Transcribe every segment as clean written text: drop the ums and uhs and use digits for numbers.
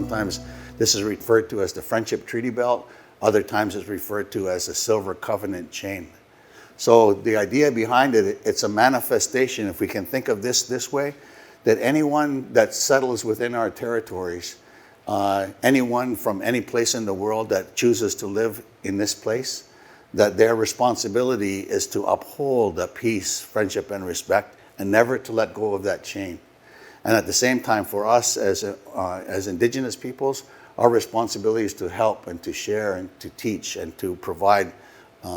Sometimes this is referred to as the Friendship Treaty Belt. Other times it's referred to as the Silver Covenant Chain. So the idea behind it, it's a manifestation, if we can think of this way, that anyone that settles within our territories, anyone from any place in the world that chooses to live in this place, that their responsibility is to uphold the peace, friendship, and respect, and never to let go of that chain. And at the same time, for us as Indigenous peoples, our responsibility is to help and to share and to teach and to provide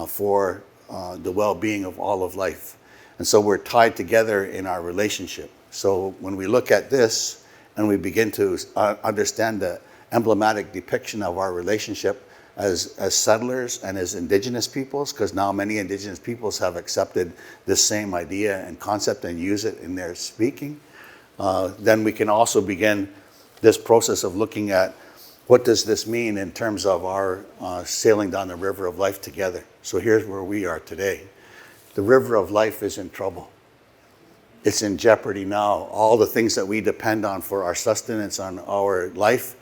for the well-being of all of life. And so we're tied together in our relationship. So when we look at this and we begin to understand the emblematic depiction of our relationship as settlers and as Indigenous peoples, because now many Indigenous peoples have accepted this same idea and concept and use it in their speaking, then we can also begin this process of looking at what does this mean in terms of our sailing down the river of life together. So here's where we are today. The river of life is in trouble. It's in jeopardy now. All the things that we depend on for our sustenance, on our life,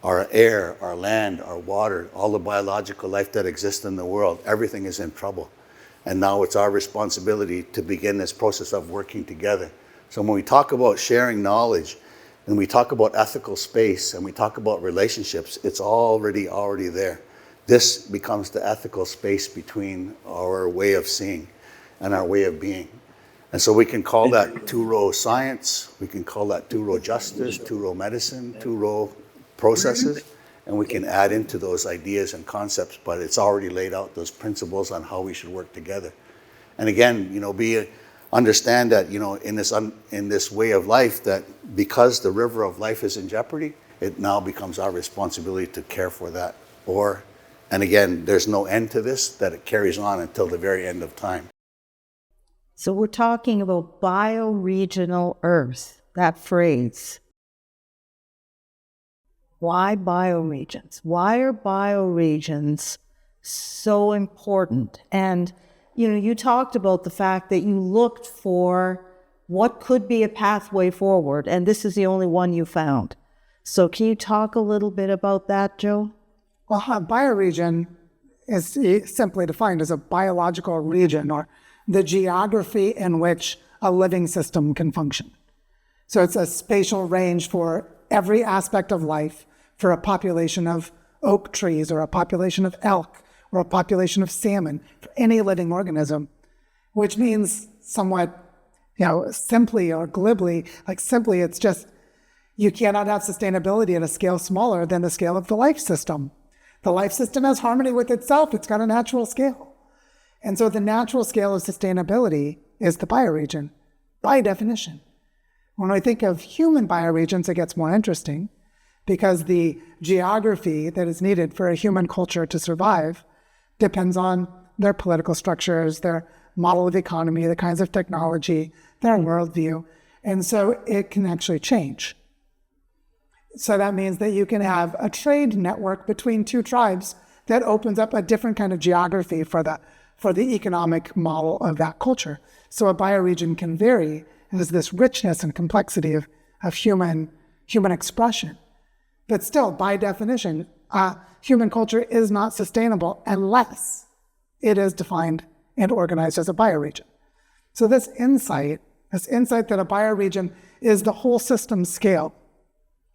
our air, our land, our water, all the biological life that exists in the world, everything is in trouble. And now it's our responsibility to begin this process of working together. So when we talk about sharing knowledge, and we talk about ethical space, and we talk about relationships, it's already there. This becomes the ethical space between our way of seeing and our way of being. And so we can call that two-row science, we can call that two-row justice, two-row medicine, two-row processes, and we can add into those ideas and concepts, but it's already laid out those principles on how we should work together. And again, understand that, in this way of life, that because the river of life is in jeopardy, it now becomes our responsibility to care for that. And again, there's no end to this, that it carries on until the very end of time. So we're talking about bioregional Earth, that phrase. Why bioregions? Why are bioregions so important? And you talked about the fact that you looked for what could be a pathway forward, and this is the only one you found. So can you talk a little bit about that, Joe? Well, a bioregion is simply defined as a biological region, or the geography in which a living system can function. So it's a spatial range for every aspect of life, for a population of oak trees, or a population of elk, or a population of salmon, for any living organism, which means somewhat, simply or glibly, simply it's just, you cannot have sustainability at a scale smaller than the scale of the life system. The life system has harmony with itself. It's got a natural scale. And so the natural scale of sustainability is the bioregion, by definition. When I think of human bioregions, it gets more interesting, because the geography that is needed for a human culture to survive depends on their political structures, their model of economy, the kinds of technology, their worldview. And so it can actually change. So that means that you can have a trade network between two tribes that opens up a different kind of geography for the economic model of that culture. So a bioregion can vary as this richness and complexity of human expression. But still, by definition, human culture is not sustainable unless it is defined and organized as a bioregion. So this insight that a bioregion is the whole system scale,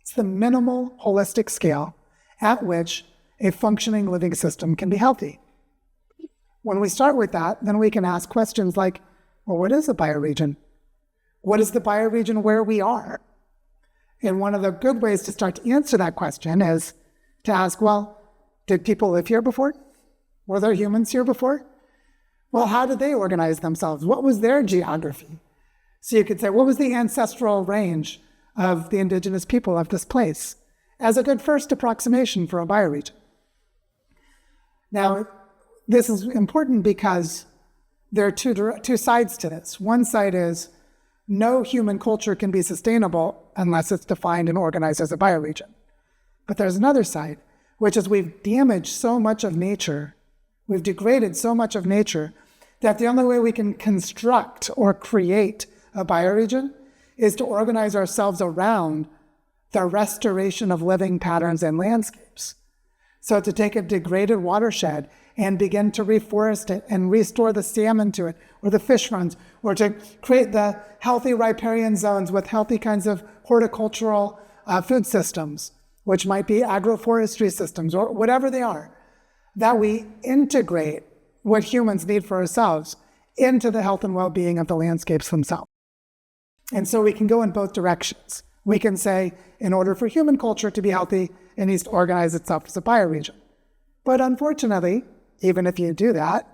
it's the minimal holistic scale at which a functioning living system can be healthy. When we start with that, then we can ask questions like, well, what is a bioregion? What is the bioregion where we are? And one of the good ways to start to answer that question is to ask, well, did people live here before? Were there humans here before? Well, how did they organize themselves? What was their geography? So you could say, what was the ancestral range of the Indigenous people of this place? As a good first approximation for a bioregion. Now, this is important because there are two sides to this. One side is no human culture can be sustainable unless it's defined and organized as a bioregion. But there's another side, which is we've damaged so much of nature, we've degraded so much of nature, that the only way we can construct or create a bioregion is to organize ourselves around the restoration of living patterns and landscapes. So to take a degraded watershed and begin to reforest it and restore the salmon to it, or the fish runs, or to create the healthy riparian zones with healthy kinds of horticultural food systems, which might be agroforestry systems, or whatever they are, that we integrate what humans need for ourselves into the health and well-being of the landscapes themselves. And so we can go in both directions. We can say, in order for human culture to be healthy, it needs to organize itself as a bioregion. But unfortunately, even if you do that,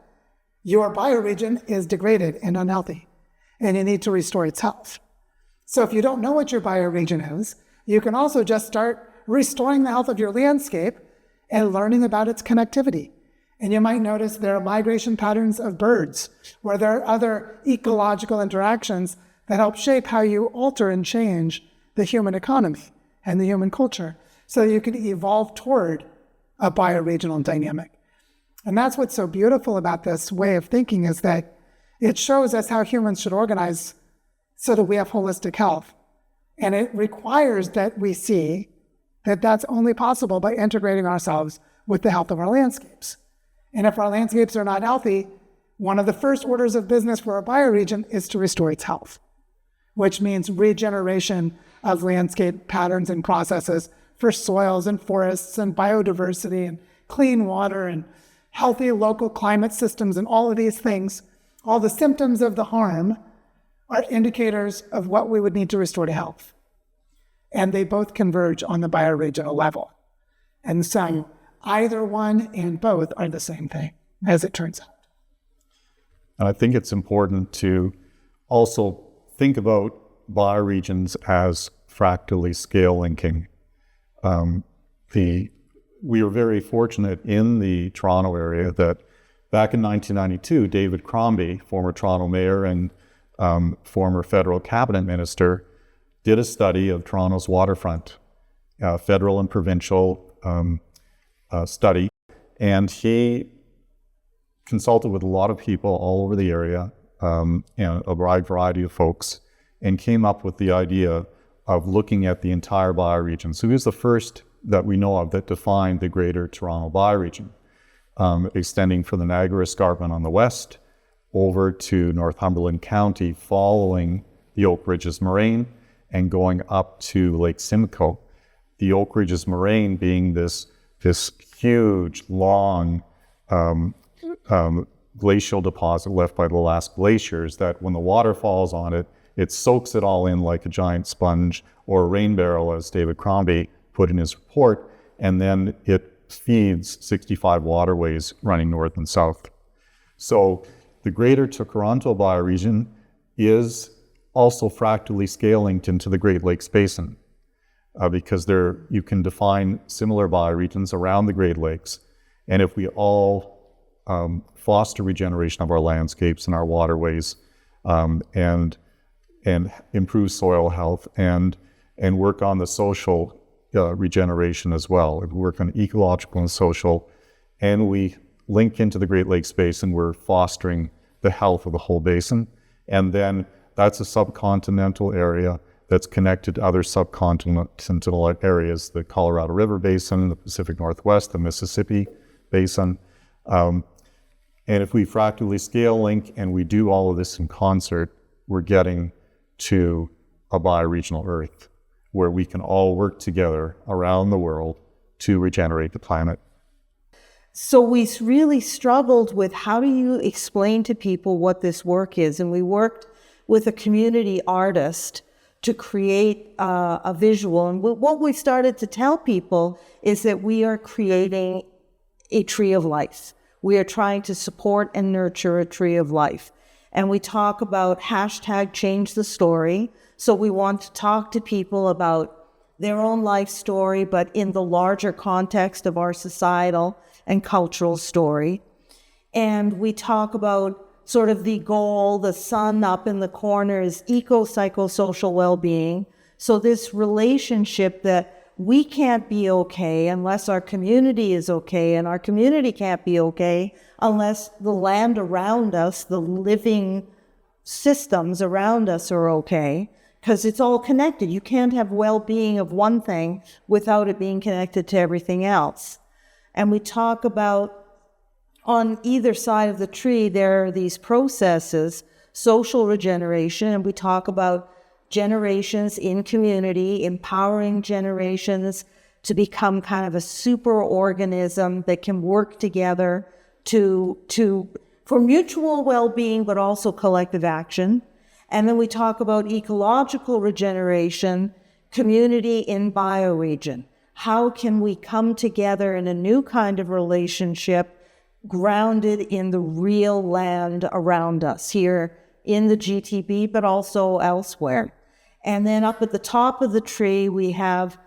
your bioregion is degraded and unhealthy, and you need to restore its health. So if you don't know what your bioregion is, you can also just start restoring the health of your landscape and learning about its connectivity. And you might notice there are migration patterns of birds, where there are other ecological interactions that help shape how you alter and change the human economy and the human culture, so that you can evolve toward a bioregional dynamic. And that's what's so beautiful about this way of thinking, is that it shows us how humans should organize so that we have holistic health. And it requires that we see that that's only possible by integrating ourselves with the health of our landscapes. And if our landscapes are not healthy, one of the first orders of business for a bioregion is to restore its health, which means regeneration of landscape patterns and processes for soils and forests and biodiversity and clean water and healthy local climate systems, and all of these things. All the symptoms of the harm are indicators of what we would need to restore to health. And they both converge on the bioregional level. And so either one and both are the same thing, as it turns out. And I think it's important to also think about bioregions as fractally scale linking. We were very fortunate in the Toronto area that back in 1992, David Crombie, former Toronto mayor and former federal cabinet minister, did a study of Toronto's waterfront, federal and provincial study. And he consulted with a lot of people all over the area, and a wide variety of folks, and came up with the idea of looking at the entire bioregion. So he was the first that we know of that defined the Greater Tkaronto Bioregion, extending from the Niagara Escarpment on the west over to Northumberland County, following the Oak Ridges Moraine and going up to Lake Simcoe. The Oak Ridges Moraine being this huge, long glacial deposit left by the last glaciers that when the water falls on it, it soaks it all in like a giant sponge or a rain barrel, as David Crombie put in his report, and then it feeds 65 waterways running north and south. So the Greater Tkaronto Bioregion is also fractally scale linked into the Great Lakes Basin, because you can define similar bioregions around the Great Lakes. And if we all foster regeneration of our landscapes and our waterways, and improve soil health, and work on the social regeneration as well. If we work on ecological and social, and we link into the Great Lakes Basin, we're fostering the health of the whole basin. And then that's a subcontinental area that's connected to other subcontinental areas, the Colorado River Basin, the Pacific Northwest, the Mississippi Basin. And if we fractally scale link and we do all of this in concert, we're getting to a bioregional Earth, where we can all work together around the world to regenerate the planet. So we really struggled with, how do you explain to people what this work is? And we worked with a community artist to create a visual. And what we started to tell people is that we are creating a tree of life. We are trying to support and nurture a tree of life. And we talk about #ChangeTheStory. So we want to talk to people about their own life story, but in the larger context of our societal and cultural story. And we talk about sort of the goal, the sun up in the corner is eco-psychosocial well-being. So this relationship that we can't be okay unless our community is okay, and our community can't be okay unless the land around us, the living systems around us are okay. because it's all connected. You can't have well-being of one thing without it being connected to everything else. And we talk about, on either side of the tree, there are these processes, social regeneration, and we talk about generations in community, empowering generations to become kind of a super organism that can work together for mutual well-being, but also collective action. And then we talk about ecological regeneration, community in bioregion. How can we come together in a new kind of relationship grounded in the real land around us here in the GTB, but also elsewhere? And then up at the top of the tree, we have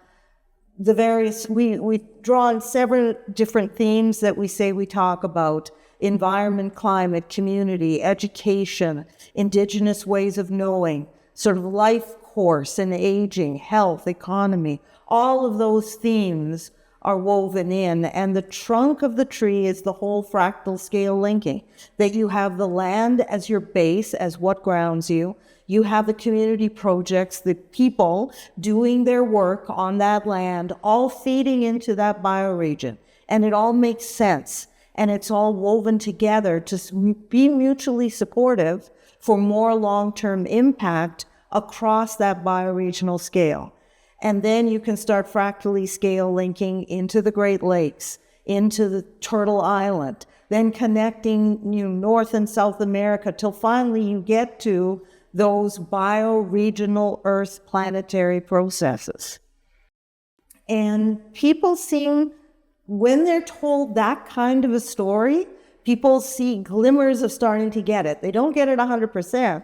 the various, we've drawn several different themes that we say we talk about: environment, climate, community, education, indigenous ways of knowing, sort of life course and aging, health, economy. All of those themes are woven in, and the trunk of the tree is the whole fractal scale linking, that you have the land as your base, as what grounds you. You have the community projects, the people doing their work on that land, all feeding into that bioregion. And it all makes sense. And it's all woven together to be mutually supportive for more long-term impact across that bioregional scale. And then you can start fractally scale linking into the Great Lakes, into the Turtle Island, then connecting North and South America, till finally you get to those bioregional Earth planetary processes. And people seem, when they're told that kind of a story, people see glimmers of starting to get it. They don't get it 100%,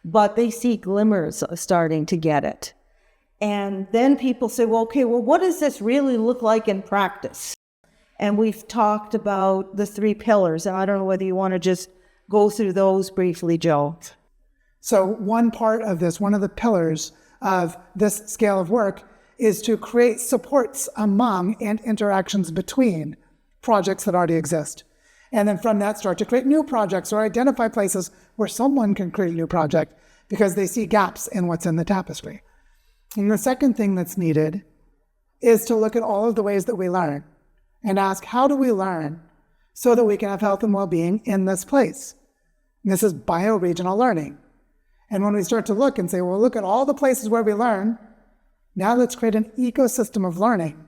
but they see glimmers of starting to get it. And then people say, well, okay, well, what does this really look like in practice? And we've talked about the 3 pillars, and I don't know whether you want to just go through those briefly, Joe. So one part of this, one of the pillars of this scale of work, is to create supports among and interactions between projects that already exist. And then from that, start to create new projects or identify places where someone can create a new project because they see gaps in what's in the tapestry. And the second thing that's needed is to look at all of the ways that we learn and ask, how do we learn so that we can have health and well-being in this place? And this is bioregional learning. And when we start to look and say, well, look at all the places where we learn, now let's create an ecosystem of learning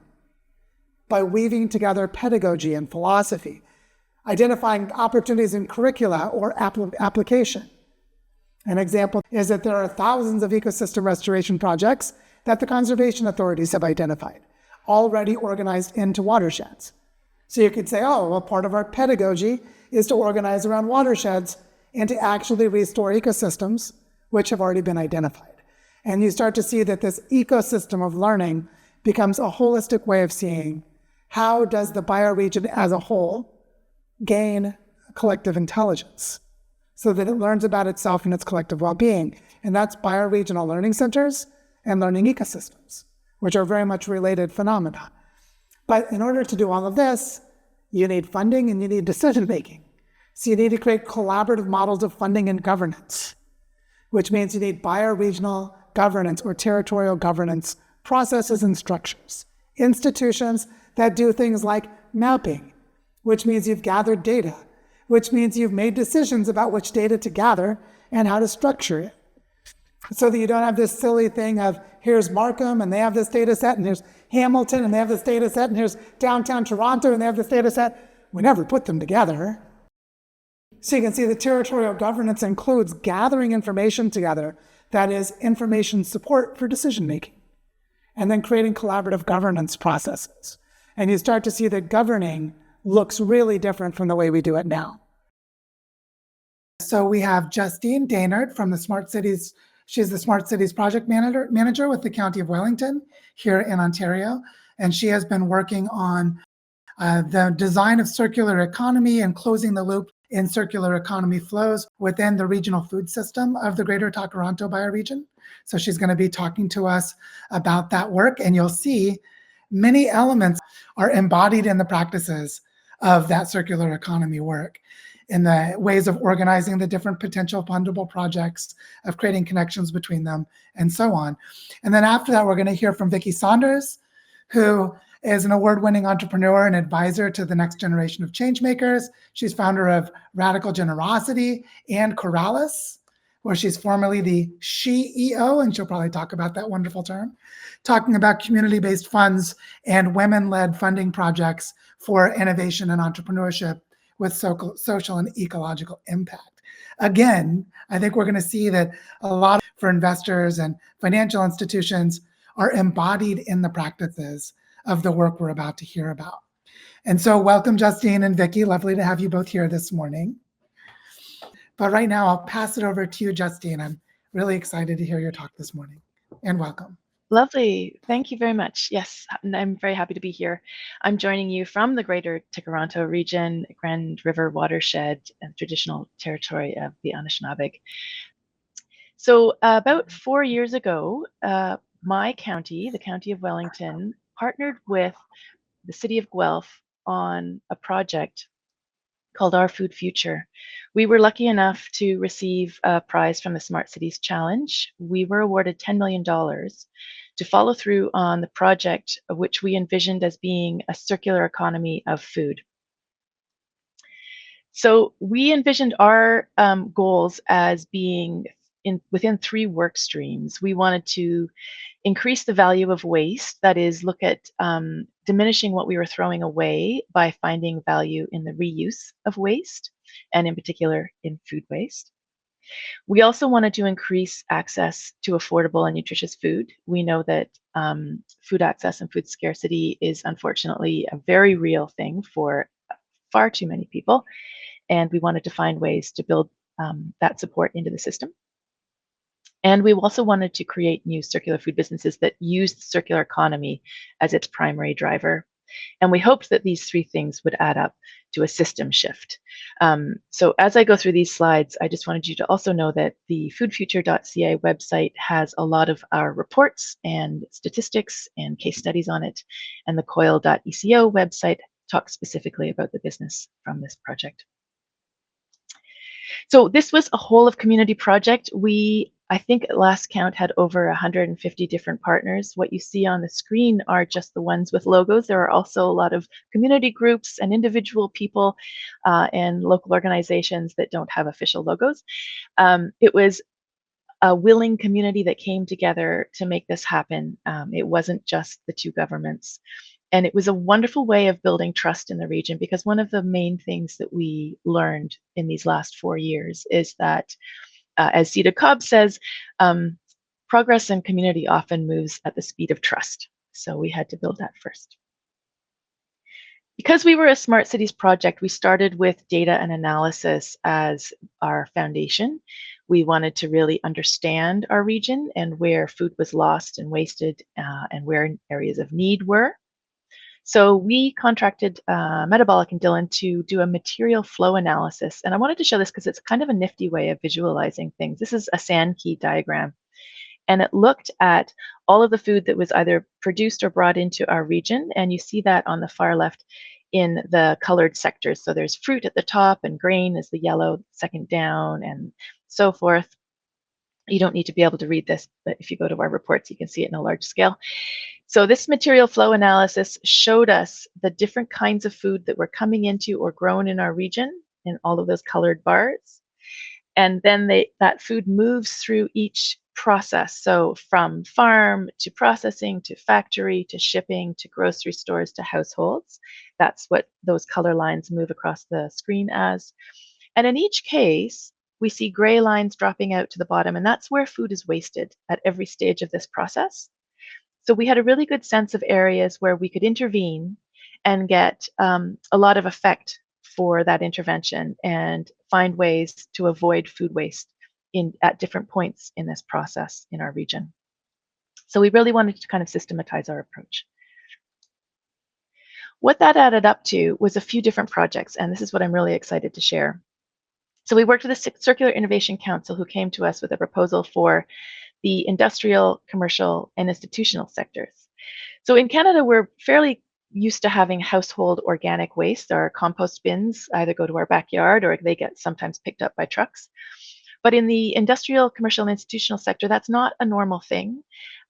by weaving together pedagogy and philosophy, identifying opportunities in curricula or application. An example is that there are thousands of ecosystem restoration projects that the conservation authorities have identified, already organized into watersheds. So you could say, oh, well, part of our pedagogy is to organize around watersheds and to actually restore ecosystems which have already been identified. And you start to see that this ecosystem of learning becomes a holistic way of seeing how does the bioregion as a whole gain collective intelligence so that it learns about itself and its collective well-being. And that's bioregional learning centers and learning ecosystems, which are very much related phenomena. But in order to do all of this, you need funding and you need decision-making. So you need to create collaborative models of funding and governance, which means you need bioregional governance or territorial governance processes and structures. Institutions that do things like mapping, which means you've gathered data, which means you've made decisions about which data to gather and how to structure it. So that you don't have this silly thing of here's Markham and they have this data set, and here's Hamilton and they have this data set, and here's downtown Toronto and they have this data set. We never put them together. So you can see the territorial governance includes gathering information together, that is information support for decision making, and then creating collaborative governance processes. And you start to see that governing looks really different from the way we do it now. So we have Justine Dainard from the Smart Cities. She's the Smart Cities Project Manager with the County of Wellington here in Ontario. And she has been working on the design of circular economy and closing the loop in circular economy flows within the regional food system of the Greater Tkaronto Bioregion. So she's going to be talking to us about that work, and you'll see many elements are embodied in the practices of that circular economy work. in the ways of organizing the different potential fundable projects, of creating connections between them, and so on. And then after that, we're going to hear from Vicki Saunders, who is an award-winning entrepreneur and advisor to the next generation of change makers. She's founder of Radical Generosity and Coralus, where she's formerly the CEO, and she'll probably talk about that wonderful term, talking about community-based funds and women-led funding projects for innovation and entrepreneurship with social and ecological impact. Again, I think we're going to see that a lot for investors and financial institutions are embodied in the practices of the work we're about to hear about. And so welcome, Justine and Vicki. Lovely to have you both here this morning. But right now, I'll pass it over to you, Justine. I'm really excited to hear your talk this morning, and welcome. Lovely. Thank you very much. Yes, I'm very happy to be here. I'm joining you from the Greater Tkaronto region, Grand River watershed, and traditional territory of the Anishinaabe. So about 4 years ago, my county, the County of Wellington, partnered with the City of Guelph on a project called Our Food Future. We were lucky enough to receive a prize from the Smart Cities Challenge. We were awarded $10 million to follow through on the project, which we envisioned as being a circular economy of food. So we envisioned our goals as being within 3 work streams. We wanted to increase the value of waste, that is, look at diminishing what we were throwing away by finding value in the reuse of waste, and in particular in food waste. We also wanted to increase access to affordable and nutritious food. We know that food access and food scarcity is unfortunately a very real thing for far too many people, and we wanted to find ways to build that support into the system. And we also wanted to create new circular food businesses that use the circular economy as its primary driver. And we hoped that these 3 things would add up to a system shift. So as I go through these slides, I just wanted you to also know that the foodfuture.ca website has a lot of our reports and statistics and case studies on it. And the coil.eco website talks specifically about the business from this project. So this was a whole of community project. I think at last count had over 150 different partners. What you see on the screen are just the ones with logos. There are also a lot of community groups and individual people and local organizations that don't have official logos. It was a willing community that came together to make this happen. It wasn't just the 2 governments. And it was a wonderful way of building trust in the region, because one of the main things that we learned in these last 4 years is that, as Sita Cobb says, progress in community often moves at the speed of trust. So we had to build that first. Because we were a Smart Cities project, we started with data and analysis as our foundation. We wanted to really understand our region and where food was lost and wasted and where areas of need were. So we contracted Metabolic and Dillon to do a material flow analysis. And I wanted to show this because it's kind of a nifty way of visualizing things. This is a sand key diagram. And it looked at all of the food that was either produced or brought into our region. And you see that on the far left in the colored sectors. So there's fruit at the top, and grain is the yellow second down, and so forth. You don't need to be able to read this, but if you go to our reports, you can see it in a large scale. So this material flow analysis showed us the different kinds of food that were coming into or grown in our region in all of those colored bars. And then that food moves through each process. So from farm to processing to factory to shipping to grocery stores to households. That's what those color lines move across the screen as. And in each case, we see gray lines dropping out to the bottom, and that's where food is wasted at every stage of this process. So we had a really good sense of areas where we could intervene and get a lot of effect for that intervention and find ways to avoid food waste at different points in this process in our region. So we really wanted to kind of systematize our approach. What that added up to was a few different projects, and this is what I'm really excited to share. So we worked with the Circular Innovation Council, who came to us with a proposal for the industrial, commercial, and institutional sectors. So in Canada, we're fairly used to having household organic waste. Our compost bins either go to our backyard or they get sometimes picked up by trucks. But in the industrial, commercial, and institutional sector, that's not a normal thing.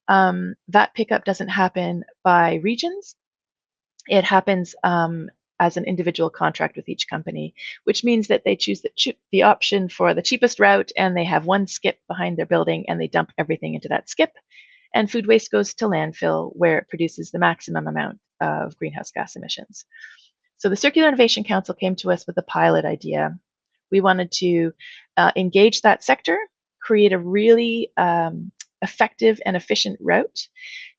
That pickup doesn't happen by regions. It happens as an individual contract with each company, which means that they choose the option for the cheapest route, and they have one skip behind their building, and they dump everything into that skip. And food waste goes to landfill, where it produces the maximum amount of greenhouse gas emissions. So the Circular Innovation Council came to us with a pilot idea. We wanted to engage that sector, create a really effective and efficient route.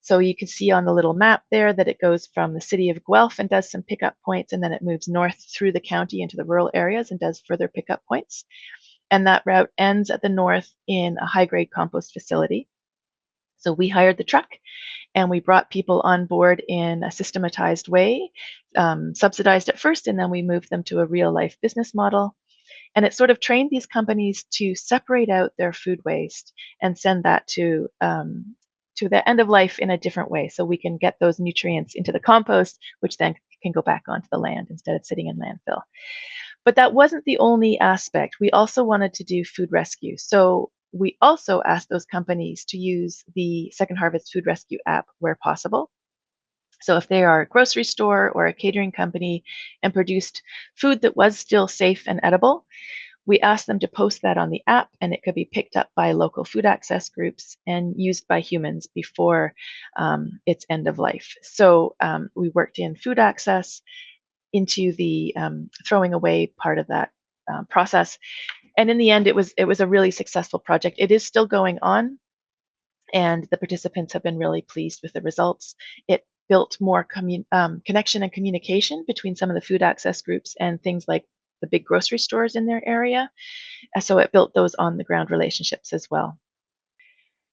So you can see on the little map there that it goes from the city of Guelph and does some pickup points, and then it moves north through the county into the rural areas and does further pickup points. And that route ends at the north in a high-grade compost facility. So we hired the truck and we brought people on board in a systematized way, subsidized at first, and then we moved them to a real-life business model. And it sort of trained these companies to separate out their food waste and send that to the end of life in a different way, so we can get those nutrients into the compost, which then can go back onto the land instead of sitting in landfill. But that wasn't the only aspect. We also wanted to do food rescue. So we also asked those companies to use the Second Harvest Food Rescue app where possible. So if they are a grocery store or a catering company and produced food that was still safe and edible, we asked them to post that on the app, and it could be picked up by local food access groups and used by humans before its end of life. So we worked in food access into the throwing away part of that process. And in the end, it was a really successful project. It is still going on, and the participants have been really pleased with the results. It built more connection and communication between some of the food access groups and things like the big grocery stores in their area. So it built those on-the-ground relationships as well.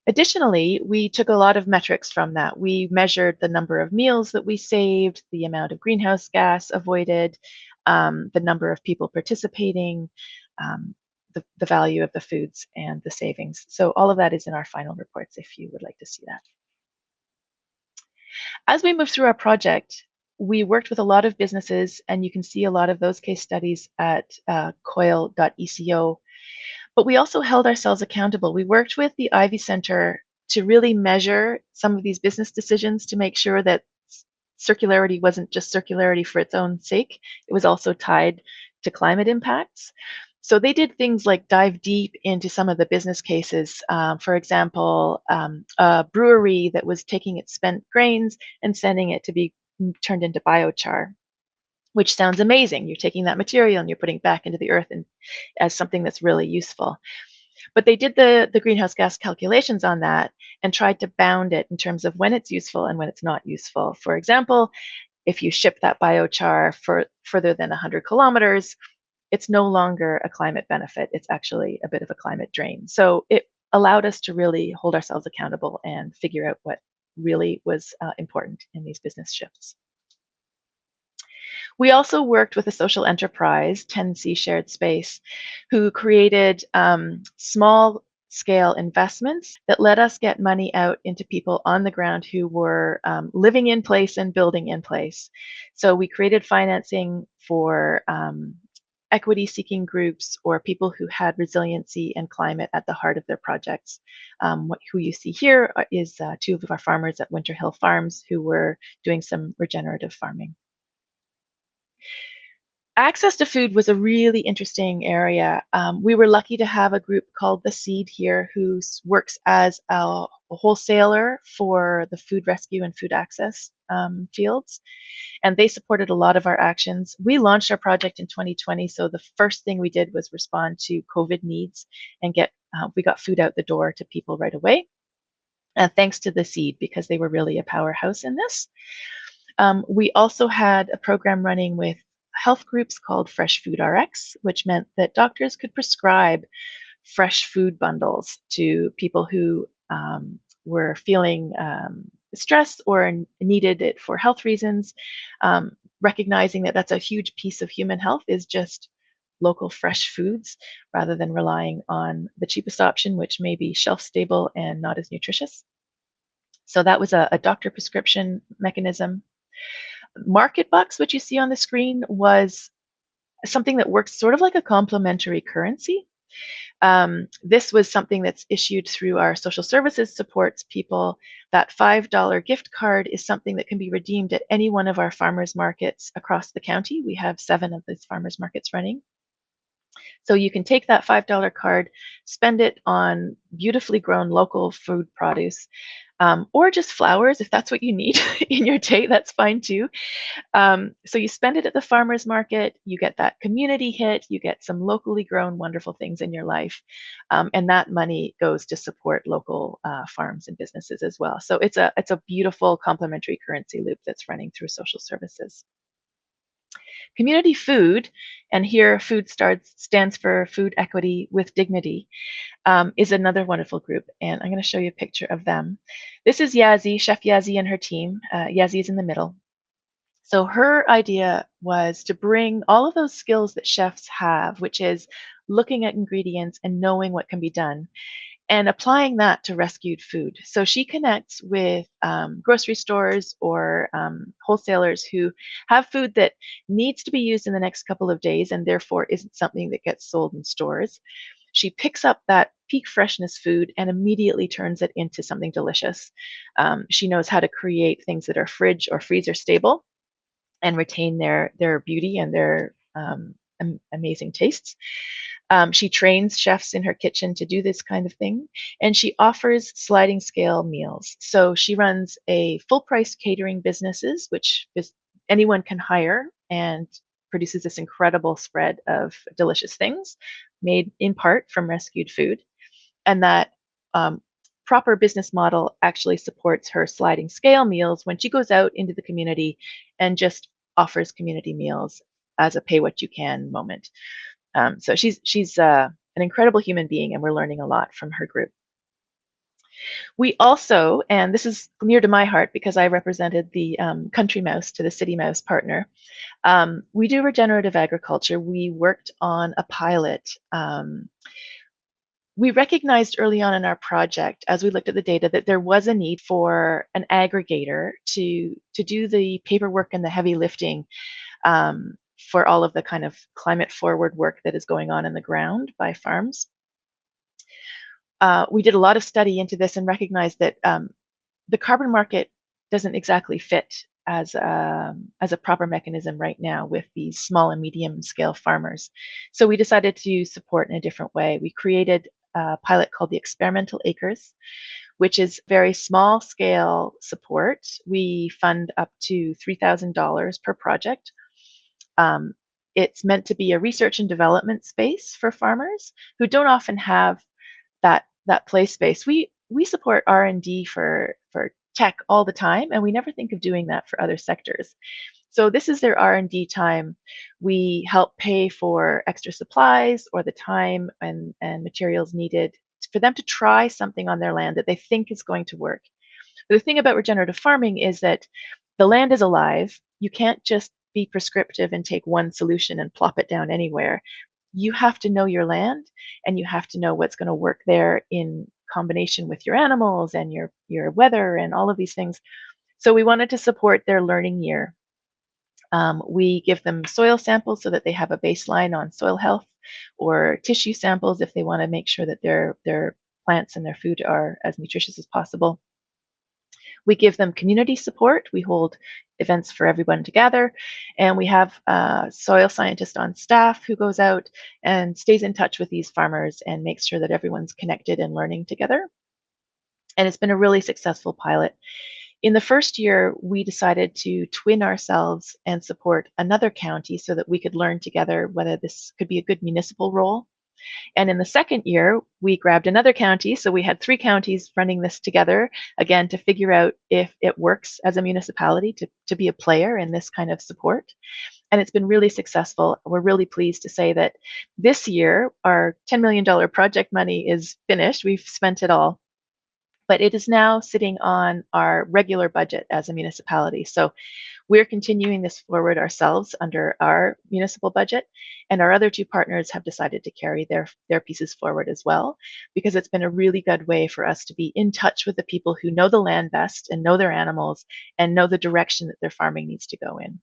Additionally, we took a lot of metrics from that. We measured the number of meals that we saved, the amount of greenhouse gas avoided, the number of people participating, the value of the foods, and the savings. So all of that is in our final reports if you would like to see that. As we move through our project, we worked with a lot of businesses, and you can see a lot of those case studies at coil.eco. But we also held ourselves accountable. We worked with the Ivy Center to really measure some of these business decisions to make sure that circularity wasn't just circularity for its own sake. It was also tied to climate impacts. So they did things like dive deep into some of the business cases. For example, a brewery that was taking its spent grains and sending it to be turned into biochar, which sounds amazing. You're taking that material and you're putting it back into the earth and as something that's really useful. But they did the greenhouse gas calculations on that and tried to bound it in terms of when it's useful and when it's not useful. For example, if you ship that biochar for further than 100 kilometers, it's no longer a climate benefit. It's actually a bit of a climate drain. So it allowed us to really hold ourselves accountable and figure out what really was important in these business shifts. We also worked with a social enterprise, 10C Shared Space, who created small-scale investments that let us get money out into people on the ground who were living in place and building in place. So we created financing for equity-seeking groups or people who had resiliency and climate at the heart of their projects. Who you see here is two of our farmers at Winter Hill Farms who were doing some regenerative farming. Access to food was a really interesting area. We were lucky to have a group called The Seed here who works as a wholesaler for the food rescue and food access fields. And they supported a lot of our actions. We launched our project in 2020, so the first thing we did was respond to COVID needs and we got food out the door to people right away. Thanks to The Seed, because they were really a powerhouse in this. We also had a program running with health groups called Fresh Food RX, which meant that doctors could prescribe fresh food bundles to people who were feeling stressed or needed it for health reasons, recognizing that that's a huge piece of human health is just local fresh foods rather than relying on the cheapest option, which may be shelf stable and not as nutritious. So that was a doctor prescription mechanism. Market bucks, which you see on the screen, was something that works sort of like a complementary currency. This was something that's issued through our social services supports people. That $5 gift card is something that can be redeemed at any one of our farmers markets across the county. We have 7 of these farmers markets running. So you can take that $5 card, spend it on beautifully grown local food produce, or just flowers if that's what you need in your day, that's fine too. So you spend it at the farmer's market, you get that community hit, you get some locally grown wonderful things in your life, and that money goes to support local farms and businesses as well. So it's a beautiful complementary currency loop that's running through social services. Community food, and here food stands for food equity with dignity, is another wonderful group, and I'm going to show you a picture of them. This is Yazzie, Chef Yazzie and her team. Yazzie is in the middle. So her idea was to bring all of those skills that chefs have, which is looking at ingredients and knowing what can be done, and applying that to rescued food. So she connects with grocery stores or wholesalers who have food that needs to be used in the next couple of days and therefore isn't something that gets sold in stores. She picks up that peak freshness food and immediately turns it into something delicious. She knows how to create things that are fridge or freezer stable and retain their beauty and their amazing tastes. She trains chefs in her kitchen to do this kind of thing, and she offers sliding scale meals. So she runs a full price catering businesses, which anyone can hire, and produces this incredible spread of delicious things made in part from rescued food. And that proper business model actually supports her sliding scale meals when she goes out into the community and just offers community meals as a pay what you can moment. So she's an incredible human being, and we're learning a lot from her group. We also, and this is near to my heart because I represented the country mouse to the city mouse partner, we do regenerative agriculture. We worked on a pilot. We recognized early on in our project, as we looked at the data, that there was a need for an aggregator to do the paperwork and the heavy lifting for all of the kind of climate forward work that is going on in the ground by farms. We did a lot of study into this and recognized that the carbon market doesn't exactly fit as a proper mechanism right now with these small and medium scale farmers. So we decided to support in a different way. We created a pilot called the Experimental Acres, which is very small scale support. We fund up to $3,000 per project. It's meant to be a research and development space for farmers who don't often have that play space. We support R&D for tech all the time, and we never think of doing that for other sectors. So this is their R&D time. We help pay for extra supplies or the time and materials needed for them to try something on their land that they think is going to work. The thing about regenerative farming is that the land is alive. You can't just be prescriptive and take one solution and plop it down anywhere. You have to know your land, and you have to know what's going to work there in combination with your animals and your weather and all of these things. So we wanted to support their learning year. We give them soil samples so that they have a baseline on soil health, or tissue samples if they want to make sure that their plants and their food are as nutritious as possible. We give them community support. We hold events for everyone to gather, and we have a soil scientist on staff who goes out and stays in touch with these farmers and makes sure that everyone's connected and learning together. And it's been a really successful pilot. In the first year, we decided to twin ourselves and support another county so that we could learn together whether this could be a good municipal role. And in the second year, we grabbed another county. So we had 3 counties running this together, again, to figure out if it works as a municipality to be a player in this kind of support. And it's been really successful. We're really pleased to say that this year, our $10 million project money is finished. We've spent it all. but it is now sitting on our regular budget as a municipality. So we're continuing this forward ourselves under our municipal budget, and our other two partners have decided to carry their pieces forward as well, because it's been a really good way for us to be in touch with the people who know the land best and know their animals and know the direction that their farming needs to go in.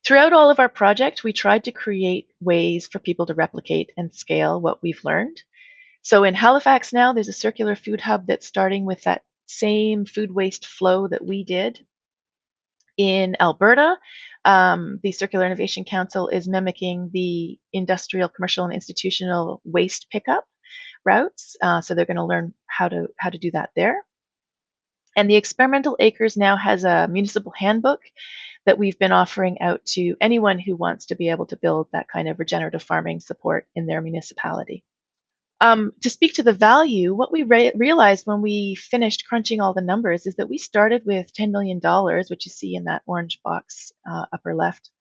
Throughout all of our project, we tried to create ways for people to replicate and scale what we've learned. So in Halifax now, there's a circular food hub that's starting with that same food waste flow that we did. In Alberta, the Circular Innovation Council is mimicking the industrial, commercial, and institutional waste pickup routes. So they're going to learn how to do that there. And the Experimental Acres now has a municipal handbook that we've been offering out to anyone who wants to be able to build that kind of regenerative farming support in their municipality. To speak to the value, what we realized when we finished crunching all the numbers is that we started with $10 million, which you see in that orange box upper left.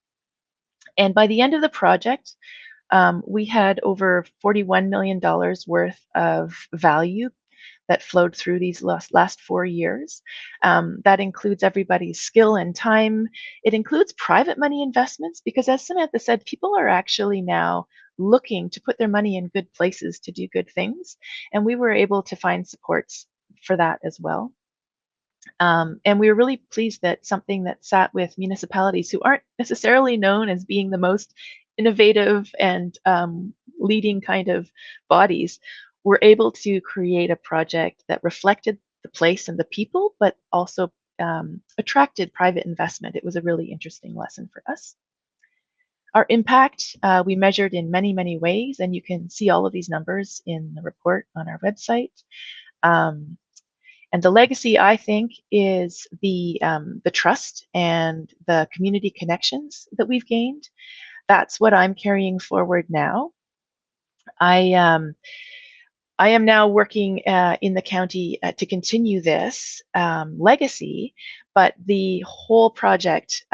And by the end of the project, we had over $41 million worth of value that flowed through these last 4 years. That includes everybody's skill and time. It includes private money investments, because as Samantha said, people are actually now looking to put their money in good places to do good things. And we were able to find supports for that as well. And we were really pleased that something that sat with municipalities who aren't necessarily known as being the most innovative and leading kind of bodies were able to create a project that reflected the place and the people, but also attracted private investment. It was a really interesting lesson for us. Our impact, we measured in many, many ways, and you can see all of these numbers in the report on our website. And the legacy, I think, is the trust and the community connections that we've gained. That's what I'm carrying forward now. I am now working in the county to continue this legacy, but the whole project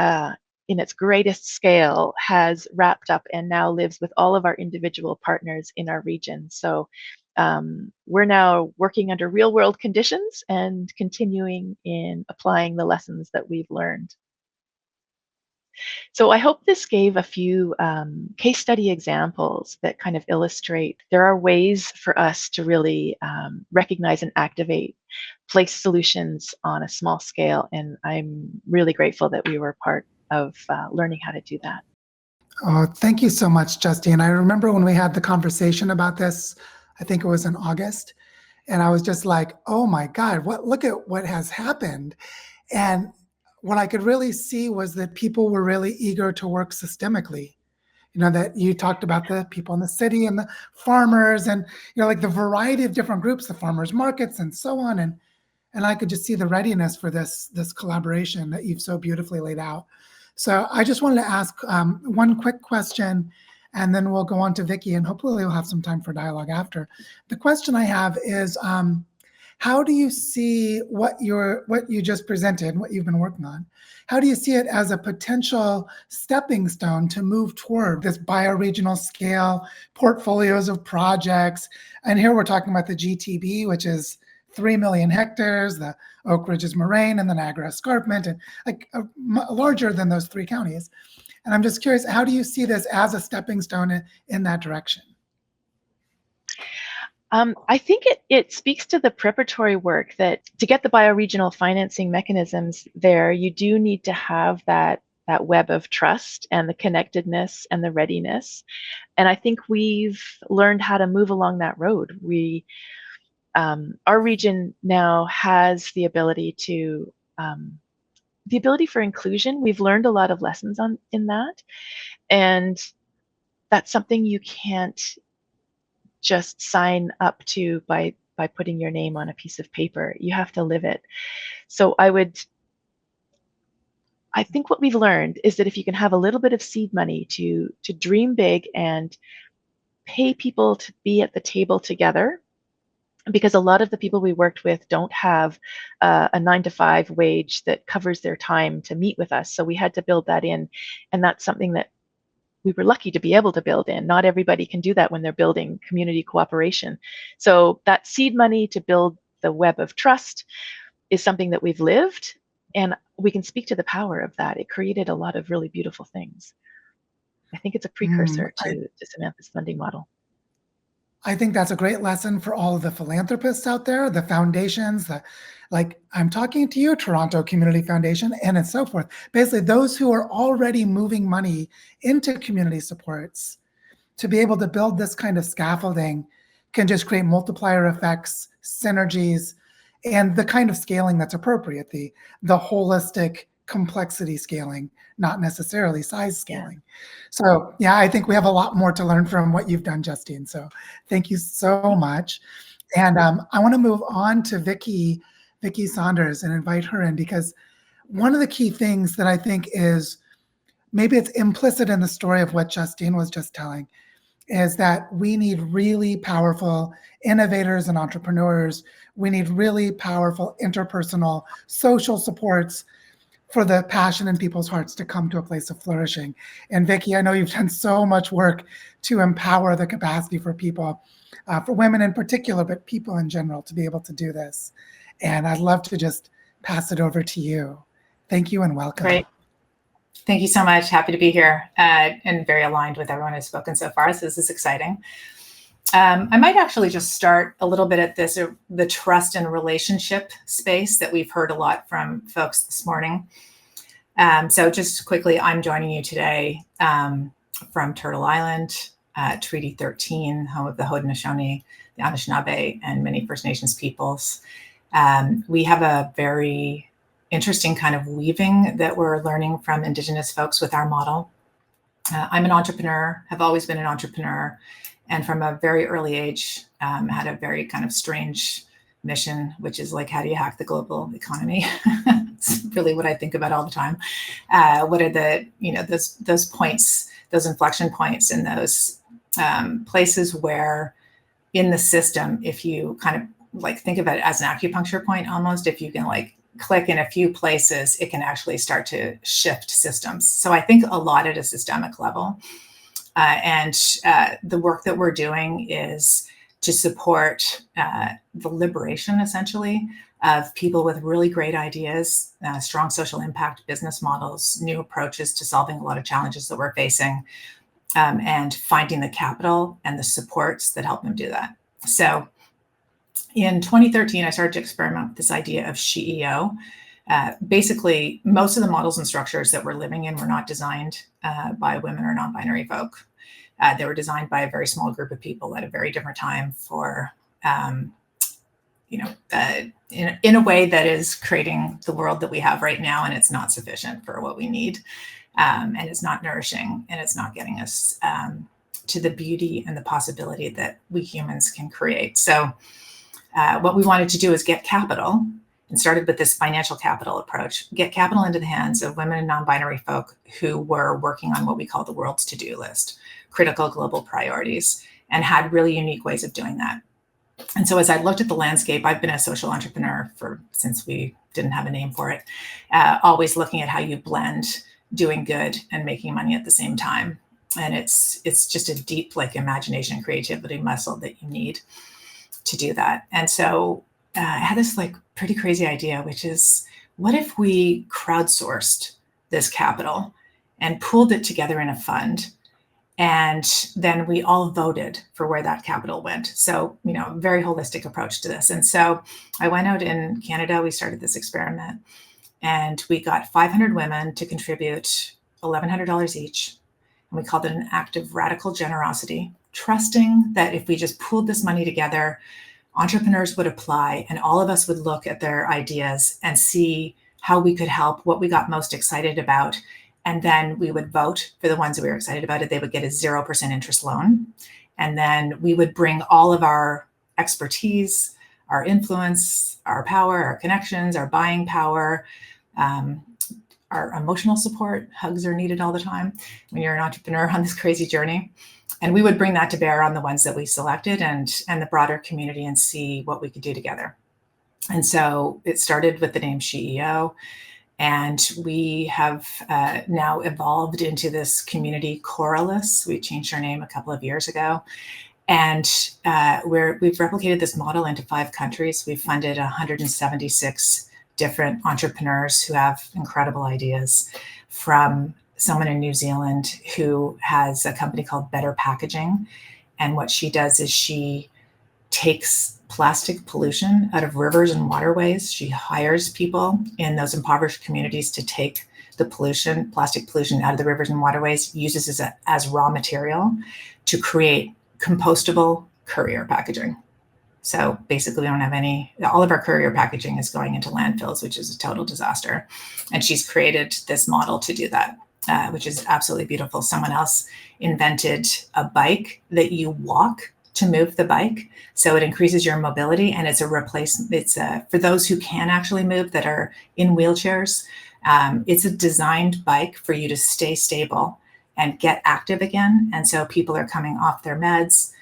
in its greatest scale has wrapped up and now lives with all of our individual partners in our region. So we're now working under real world conditions and continuing in applying the lessons that we've learned. So I hope this gave a few case study examples that kind of illustrate there are ways for us to really recognize and activate place solutions on a small scale. And I'm really grateful that we were part of learning how to do that. Oh, thank you so much, Justine. I remember when we had the conversation about this, I think it was in August, and I was just like, oh my God, look at what has happened. And what I could really see was that people were really eager to work systemically. You know, that you talked about the people in the city and the farmers and, you know, like the variety of different groups, the farmers markets and so on. And I could just see the readiness for this collaboration that you've so beautifully laid out. So I just wanted to ask one quick question, and then we'll go on to Vicki, and hopefully we'll have some time for dialogue after. The question I have is, how do you see what you just presented, what you've been working on? How do you see it as a potential stepping stone to move toward this bioregional scale, portfolios of projects? And here we're talking about the GTB, which is 3 million hectares, the Oak Ridges Moraine, and the Niagara Escarpment, and like larger than those 3 counties. And I'm just curious, how do you see this as a stepping stone in that direction? I think it speaks to the preparatory work that to get the bioregional financing mechanisms there, you do need to have that web of trust and the connectedness and the readiness. And I think we've learned how to move along that road. Our region now has the ability for inclusion. We've learned a lot of lessons in that, and that's something you can't just sign up to by putting your name on a piece of paper. You have to live it. So I think what we've learned is that if you can have a little bit of seed money to dream big and pay people to be at the table together, because a lot of the people we worked with don't have a 9-to-5 wage that covers their time to meet with us. So we had to build that in, and that's something that we were lucky to be able to build in. Not everybody can do that when they're building community cooperation. So that seed money to build the web of trust is something that we've lived, and we can speak to the power of that. It created a lot of really beautiful things. I think it's a precursor to Samantha's funding model. I think that's a great lesson for all of the philanthropists out there, the foundations, like I'm talking to you, Toronto Community Foundation, and so forth. Basically, those who are already moving money into community supports to be able to build this kind of scaffolding can just create multiplier effects, synergies, and the kind of scaling that's appropriate, the holistic complexity scaling, not necessarily size scaling. So yeah, I think we have a lot more to learn from what you've done, Justine. So thank you so much. And I want to move on to Vicki Saunders and invite her in, because one of the key things that I think is, maybe it's implicit in the story of what Justine was just telling, is that we need really powerful innovators and entrepreneurs. We need really powerful interpersonal social supports for the passion in people's hearts to come to a place of flourishing. And Vicki, I know you've done so much work to empower the capacity for people, for women in particular, but people in general, to be able to do this. And I'd love to just pass it over to you. Thank you and welcome. Great. Thank you so much. Happy to be here, and very aligned with everyone who's spoken so far. So this is exciting. I might actually just start a little bit at the trust and relationship space that we've heard a lot from folks this morning. So just quickly, I'm joining you today from Turtle Island, Treaty 13, home of the Haudenosaunee, the Anishinaabe, and many First Nations peoples. We have a very interesting kind of weaving that we're learning from Indigenous folks with our model. I'm an entrepreneur, have always been an entrepreneur, and from a very early age had a very kind of strange mission, which is like, how do you hack the global economy? It's really what I think about all the time. What are the, those points, those inflection points, and those places where in the system, if you kind of like think of it as an acupuncture point almost, if you can like click in a few places, it can actually start to shift systems. So I think a lot at a systemic level. And the work that we're doing is to support the liberation, essentially, of people with really great ideas, strong social impact business models, new approaches to solving a lot of challenges that we're facing, and finding the capital and the supports that help them do that. So in 2013, I started to experiment with this idea of SheEO. Basically, most of the models and structures that we're living in were not designed by women or non-binary folk. They were designed by a very small group of people at a very different time for, in a way that is creating the world that we have right now, and it's not sufficient for what we need, and it's not nourishing, and it's not getting us to the beauty and the possibility that we humans can create. So what we wanted to do is get capital, and started with this financial capital approach, get capital into the hands of women and non-binary folk who were working on what we call the world's to-do list, critical global priorities, and had really unique ways of doing that. And so as I looked at the landscape, I've been a social entrepreneur since we didn't have a name for it, always looking at how you blend doing good and making money at the same time. And it's just a deep like imagination and creativity muscle that you need to do that. And so I had this like pretty crazy idea, which is, what if we crowdsourced this capital and pooled it together in a fund, and then we all voted for where that capital went? So, very holistic approach to this. And so I went out in Canada, we started this experiment, and we got 500 women to contribute $1,100 each. And we called it an act of radical generosity, trusting that if we just pooled this money together, entrepreneurs would apply, and all of us would look at their ideas and see how we could help, what we got most excited about. And then we would vote for the ones that we were excited about. They would get a 0% interest loan. And then we would bring all of our expertise, our influence, our power, our connections, our buying power, our emotional support. Hugs are needed all the time when you're an entrepreneur on this crazy journey. And we would bring that to bear on the ones that we selected and the broader community, and see what we could do together. And so it started with the name SheEO, and we have now evolved into this community, Coralus. We changed our name a couple of years ago. And we've replicated this model into 5 countries. We've funded 176 different entrepreneurs who have incredible ideas, from someone in New Zealand who has a company called Better Packaging. And what she does is she takes plastic pollution out of rivers and waterways. She hires people in those impoverished communities to take the pollution, plastic pollution, out of the rivers and waterways, uses it as raw material to create compostable courier packaging. So basically, we don't have all of our courier packaging is going into landfills, which is a total disaster. And she's created this model to do that, which is absolutely beautiful. Someone else invented a bike that you walk to move the bike. So it increases your mobility, and it's a replacement. It's for those who can actually move, that are in wheelchairs. It's a designed bike for you to stay stable and get active again. And so people are coming off their meds,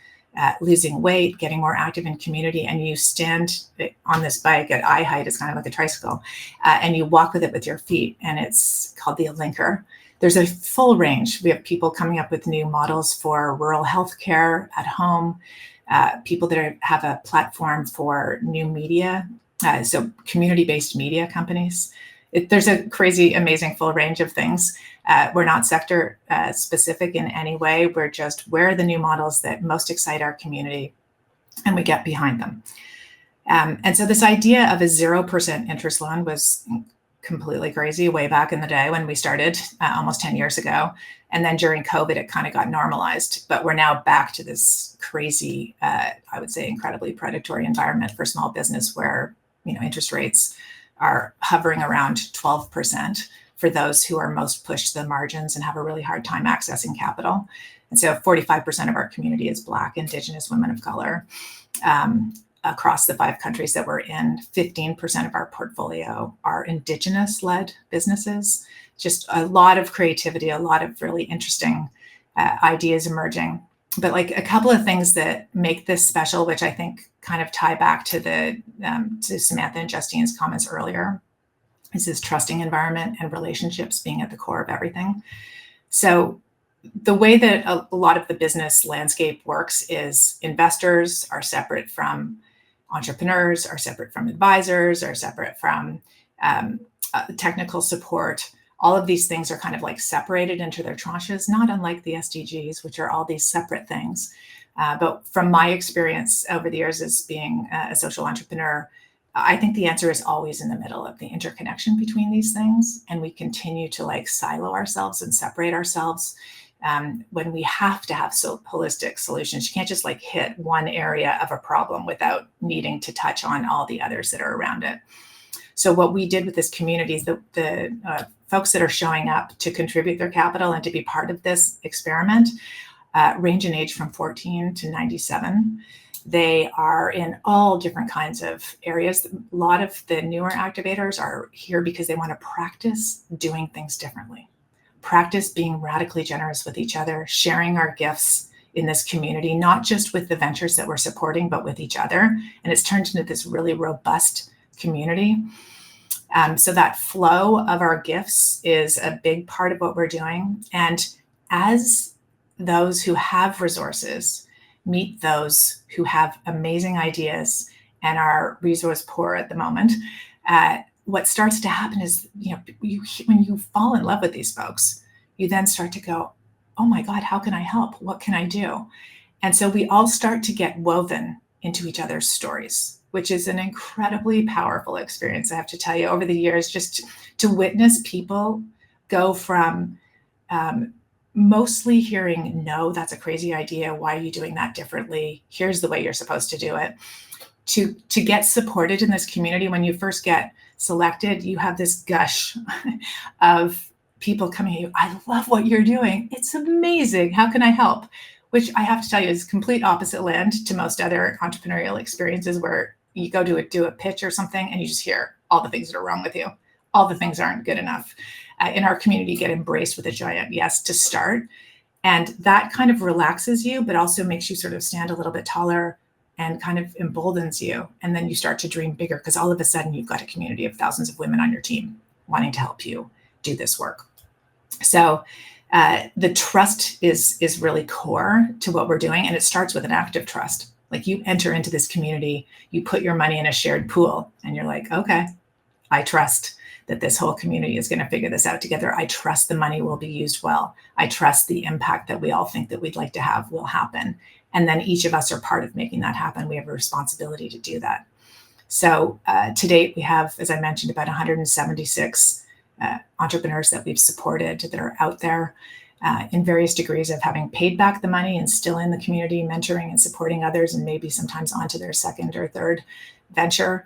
losing weight, getting more active in community, and you stand on this bike at eye height. It's kind of like a tricycle, and you walk with it with your feet, and it's called the Linker. There's a full range. We have people coming up with new models for rural healthcare at home, people that have a platform for new media, so community-based media companies. There's a crazy, amazing full range of things. We're not sector specific in any way. We're just, where are the new models that most excite our community, and we get behind them. And so this idea of a 0% interest loan was completely crazy way back in the day when we started almost 10 years ago. And then during COVID, it kind of got normalized, but we're now back to this crazy, I would say, incredibly predatory environment for small business, where, interest rates are hovering around 12% for those who are most pushed to the margins and have a really hard time accessing capital. And so 45% of our community is Black, Indigenous, women of color. Across the 5 countries that we're in, 15% of our portfolio are Indigenous-led businesses. Just a lot of creativity, a lot of really interesting ideas emerging. But like a couple of things that make this special, which I think kind of tie back to to Samantha and Justine's comments earlier, is this trusting environment and relationships being at the core of everything. So the way that a lot of the business landscape works is investors are separate from entrepreneurs, are separate from advisors, are separate from technical support. All of these things are kind of like separated into their tranches, not unlike the SDGs, which are all these separate things. But from my experience over the years as being a social entrepreneur, I think the answer is always in the middle of the interconnection between these things. And we continue to like silo ourselves and separate ourselves when we have to have holistic solutions. You can't just like hit one area of a problem without needing to touch on all the others that are around it. So what we did with this community is the folks that are showing up to contribute their capital and to be part of this experiment range in age from 14 to 97. They are in all different kinds of areas. A lot of the newer activators are here because they want to practice doing things differently, practice being radically generous with each other, sharing our gifts in this community, not just with the ventures that we're supporting, but with each other. And it's turned into this really robust community. So that flow of our gifts is a big part of what we're doing. And as those who have resources meet those who have amazing ideas and are resource poor at the moment, what starts to happen is, when you fall in love with these folks, you then start to go, oh my God, how can I help? What can I do? And so we all start to get woven into each other's stories, which is an incredibly powerful experience. I have to tell you, over the years, just to witness people go from mostly hearing, no, that's a crazy idea. Why are you doing that differently? Here's the way you're supposed to do it. To get supported in this community. When you first get selected, you have this gush of people coming at you. I love what you're doing. It's amazing. How can I help? Which I have to tell you is complete opposite land to most other entrepreneurial experiences, where you go to do a pitch or something and you just hear all the things that are wrong with you. All the things aren't good enough. In our community, get embraced with a giant yes to start. And that kind of relaxes you, but also makes you sort of stand a little bit taller and kind of emboldens you. And then you start to dream bigger, because all of a sudden you've got a community of thousands of women on your team wanting to help you do this work. So The trust is really core to what we're doing, and it starts with an active trust. Like, you enter into this community, you put your money in a shared pool, and you're like, okay, I trust that this whole community is going to figure this out together. I trust the money will be used well. I trust the impact that we all think that we'd like to have will happen. And then each of us are part of making that happen. We have a responsibility to do that. So to date, we have, as I mentioned, about 176 entrepreneurs that we've supported that are out there in various degrees of having paid back the money and still in the community, mentoring and supporting others, and maybe sometimes onto their second or third venture.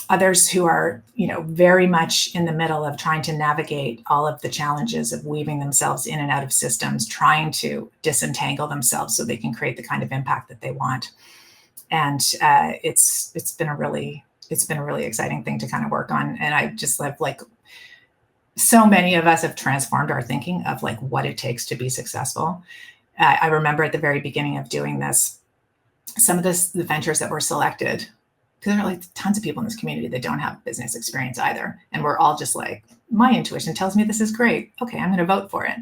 Others who are, very much in the middle of trying to navigate all of the challenges of weaving themselves in and out of systems, trying to disentangle themselves so they can create the kind of impact that they want. And it's been a really exciting thing to kind of work on. And I just love, like, so many of us have transformed our thinking of like what it takes to be successful. I remember at the very beginning of doing this, some of the ventures that were selected, because there are like tons of people in this community that don't have business experience either. And we're all just like, my intuition tells me this is great. Okay, I'm going to vote for it.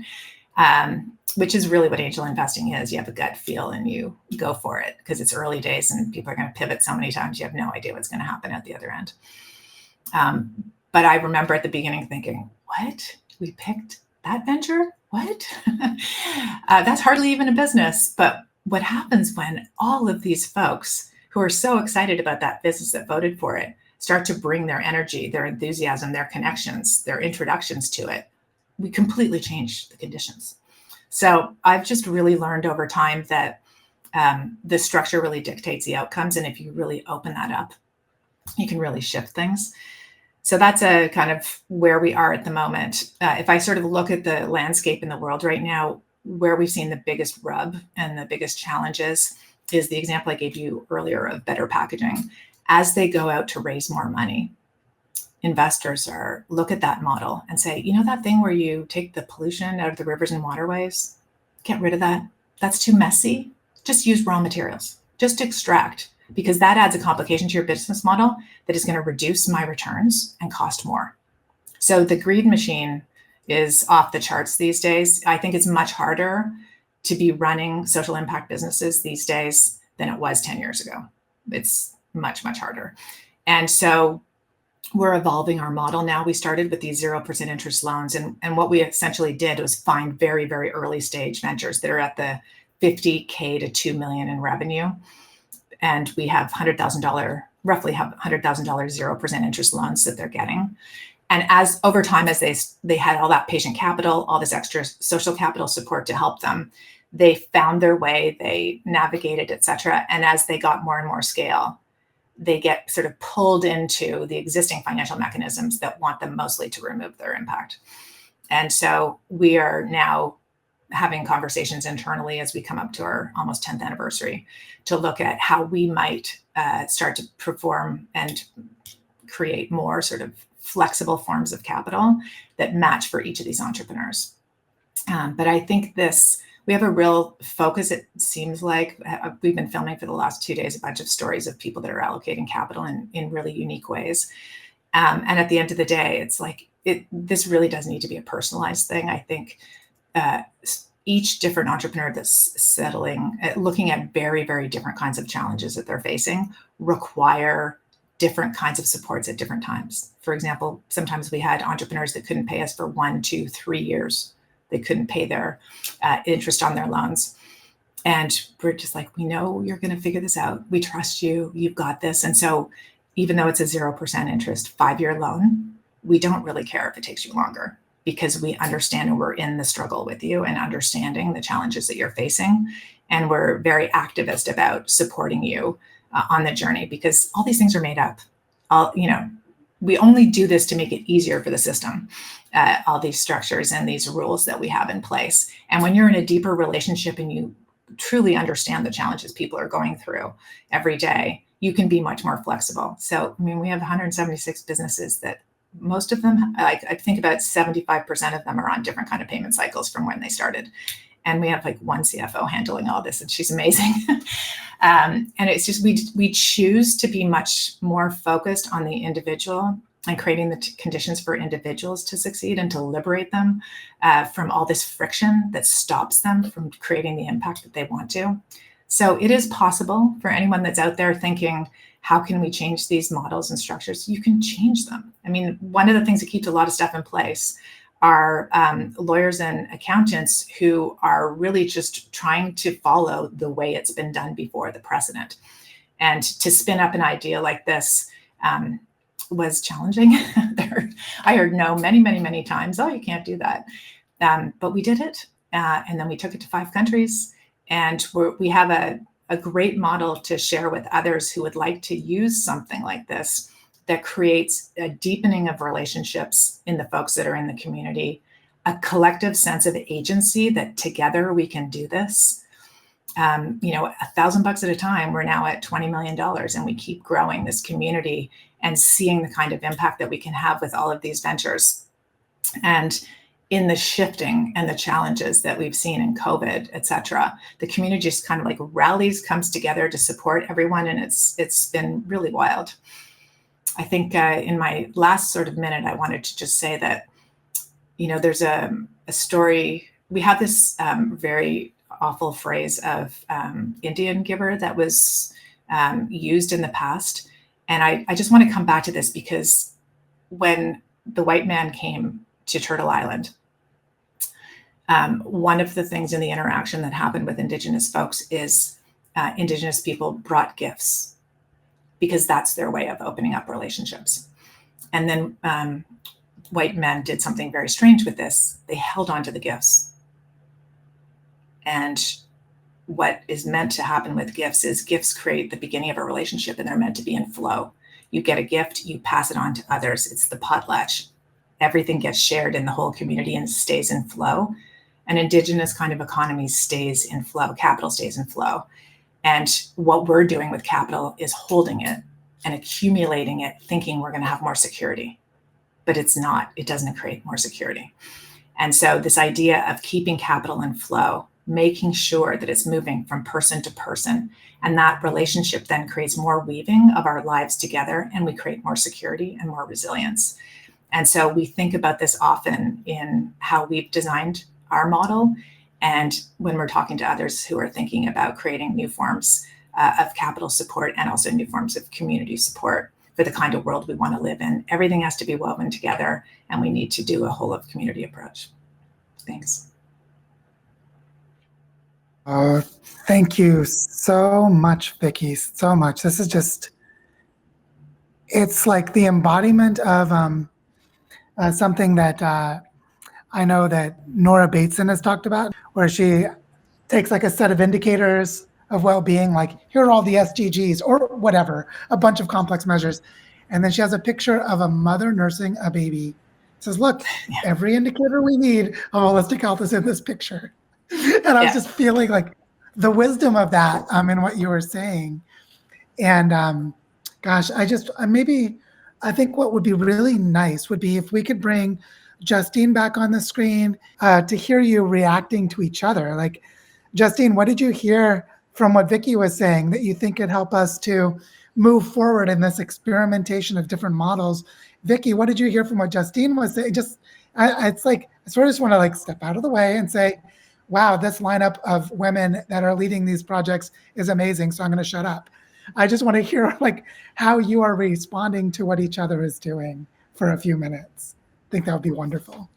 Which is really what angel investing is. You have a gut feel and you go for it because it's early days and people are going to pivot so many times. You have no idea what's going to happen at the other end. But I remember at the beginning thinking, what? We picked that venture? What? That's hardly even a business. But what happens when all of these folks who are so excited about that business that voted for it start to bring their energy, their enthusiasm, their connections, their introductions to it, we completely change the conditions. So I've just really learned over time that the structure really dictates the outcomes. And if you really open that up, you can really shift things. So that's a kind of where we are at the moment. If I sort of look at the landscape in the world right now, where we've seen the biggest rub and the biggest challenges is the example I gave you earlier of better packaging. As they go out to raise more money, investors look at that model and say, that thing where you take the pollution out of the rivers and waterways, get rid of that. That's too messy. Just use raw materials. Just extract, because that adds a complication to your business model that is going to reduce my returns and cost more. So the greed machine is off the charts these days. I think it's much harder to be running social impact businesses these days than it was 10 years ago. It's much, much harder. And so we're evolving our model now. We started with these 0% interest loans. And what we essentially did was find very, very early stage ventures that are at the $50K to $2 million in revenue. And we have roughly $100,000 0% interest loans that they're getting. And as over time, as they had all that patient capital, all this extra social capital support to help them, they found their way, they navigated, et cetera. And as they got more and more scale, they get sort of pulled into the existing financial mechanisms that want them mostly to remove their impact. And so we are now having conversations internally as we come up to our almost 10th anniversary to look at how we might start to perform and create more sort of flexible forms of capital that match for each of these entrepreneurs. But I think we have a real focus. It seems like we've been filming for the last 2 days a bunch of stories of people that are allocating capital in really unique ways. And at the end of the day, it's like this really does need to be a personalized thing. I think each different entrepreneur that's looking at very, very different kinds of challenges that they're facing require different kinds of supports at different times. For example, sometimes we had entrepreneurs that couldn't pay us for 1, 2, 3 years. They couldn't pay their interest on their loans. And we're just like, we know you're going to figure this out. We trust you. You've got this. And so even though it's a 0% interest 5-year loan, we don't really care if it takes you longer because we understand and we're in the struggle with you and understanding the challenges that you're facing. And we're very activist about supporting you on the journey because all these things are made up. We only do this to make it easier for the system, all these structures and these rules that we have in place. And when you're in a deeper relationship and you truly understand the challenges people are going through every day, you can be much more flexible. So, we have 176 businesses that most of them, I think about 75% of them are on different kind of payment cycles from when they started. And we have like one CFO handling all this, and she's amazing. And it's just, we choose to be much more focused on the individual and creating the conditions for individuals to succeed and to liberate them from all this friction that stops them from creating the impact that they want to. So it is possible for anyone that's out there thinking, how can we change these models and structures? You can change them. I mean, one of the things that keeps a lot of stuff in place are lawyers and accountants who are really just trying to follow the way it's been done before, the precedent. And to spin up an idea like this was challenging. I heard no many, many, many times, oh, you can't do that. But we did it. And then we took it to 5 countries. And we have a great model to share with others who would like to use something like this that creates a deepening of relationships in the folks that are in the community, a collective sense of agency that together we can do this. $1,000 at a time, we're now at $20 million, and we keep growing this community and seeing the kind of impact that we can have with all of these ventures. And in the shifting and the challenges that we've seen in COVID, et cetera, the community just kind of like rallies, comes together to support everyone. And it's been really wild. I think in my last sort of minute, I wanted to just say that, there's a story. We have this very awful phrase of Indian giver that was used in the past. And I just want to come back to this because when the white man came to Turtle Island, one of the things in the interaction that happened with Indigenous folks is Indigenous people brought gifts because that's their way of opening up relationships. And then white men did something very strange with this. They held on to the gifts. And what is meant to happen with gifts is gifts create the beginning of a relationship, and they're meant to be in flow. You get a gift, you pass it on to others. It's the potlatch. Everything gets shared in the whole community and stays in flow. An Indigenous kind of economy stays in flow. Capital stays in flow. And what we're doing with capital is holding it and accumulating it, thinking we're going to have more security. But it's not. It doesn't create more security. And so this idea of keeping capital in flow, making sure that it's moving from person to person, and that relationship then creates more weaving of our lives together, and we create more security and more resilience. And so we think about this often in how we've designed our model, and when we're talking to others who are thinking about creating new forms of capital support and also new forms of community support for the kind of world we want to live in. Everything has to be woven together, and we need to do a whole of community approach. Thanks. Thank you so much, Vicki, so much. This is just, it's like the embodiment of something that I know that Nora Bateson has talked about, where she takes like a set of indicators of well-being, like here are all the SDGs or whatever, a bunch of complex measures. And then she has a picture of a mother nursing a baby. Says, look, every indicator we need of holistic health is in this picture. And I was just feeling like the wisdom of that in what you were saying. And gosh, I think what would be really nice would be if we could bring Justine back on the screen to hear you reacting to each other. Like, Justine, what did you hear from what Vicki was saying that you think could help us to move forward in this experimentation of different models? Vicki, what did you hear from what Justine was saying? It's like, I sort of just want to like step out of the way and say, wow, this lineup of women that are leading these projects is amazing. So I'm going to shut up. I just want to hear like how you are responding to what each other is doing for a few minutes. I think that would be wonderful.